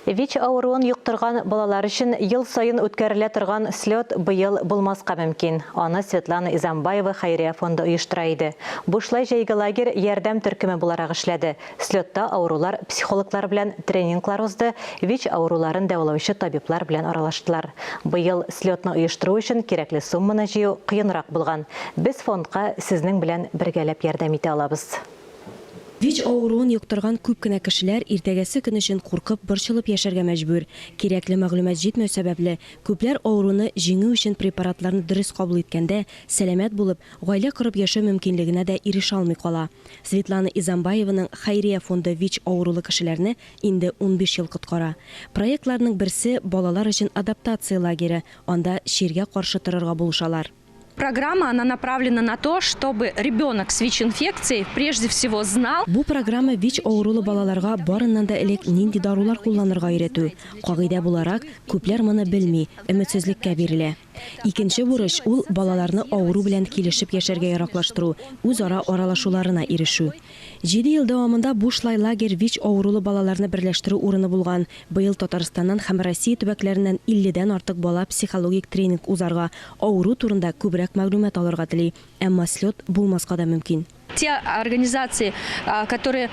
ВИЧ ауруын юқтырған балалар үшін ел сайын өткәрелә торган слет быйыл булмаска мөмкин. Аны Светлана Изамбаева Хайрия фонды оештыра. Бушлай җәйге лагерь ярдәм төркеме буларак эшләде. Слетта аурулар психологлар белән тренинглар узды, ВИЧ ауруларын дәвалаучы табиблар белән аралаштылар. Быйыл слетны оештыру өчен кирәкле сумманы җыю кыенрак булган. Без фондка сезнең белән бергәләп ярдәм итә алабыз. ВИЧ ауруын юктырган күп кенә кешеләр иртәгәсе көн өчен куркып, борчылып яшәргә мәҗбүр. Кирәкле мәгълүмат җитмәү сәбәпле, күпләр ауруны җиңү өчен препаратларны дөрес кабул иткәндә, сәламәт булып, гаилә корып яшәү мөмкинлегенә дә ирешә алмый кала. Светлана Изамбаеваның Хайрия фонды ВИЧ аурулы кешеләрне инде 15 ел коткара. Проектларның берсе балалар өчен адаптация лагере, анда чиргә каршы торырга булышалар. Программа она направлена на то, чтобы ребенок с ВИЧ-инфекцией прежде всего знал. Бу программа ВИЧ аурулы балаларга барыннан да элек нинди дарулар кулланырга өйрәтү. Кагыйдә буларак, күпләр моны белми, өметсезлеккә бирелә. Икенче бурыч ул балаларны ауру белән килешеп яшәргә яраклаштыру, үзара аралашуларына ирешү. 7 ел дәвамында бушлай лагерь ВИЧ аурулы балаларны берләштерү урыны булган. Быел Татарстаннан һәм Россия төбәкләреннән 50-дән артык бала психологик тренинг узарга, ауру турында күбрәк мәгълүмат алырга тели, әмма слет булмаска да мөмкин. Те организации, которые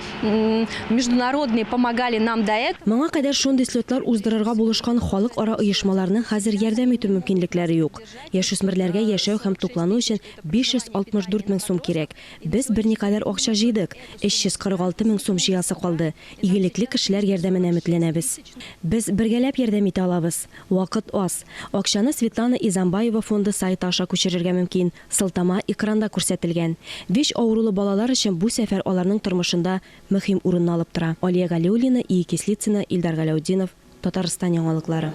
международные помогали нам до этого. Моңа кадәр шундый слетлар уздырырга булышкан халык ара оешмаларның хәзер ярдәм итү мөмкинлекләре юк. Яшүсмерләргә яшәү һәм туклану өчен 564 мең сум кирәк. Без берникадәр акча җыйдык, 346 мең сум җыясы калды. Игелекле кешеләр ярдәменә өметләнәбез. Без бергәләп ярдәм итә алабыз. Вакыт аз. Акчаны Светлана Изамбаева фонды сайты аша күчерергә мөмкин. Сылтама экранда күрсәтелгән. ВИЧ аурулы балалар өчен бу сәфәр аларның тормышында мөһим урынны алып тора. Алия Галиуллина, Ия Кислицына, Илдар Галяудинов, Татарстан яңалыклары.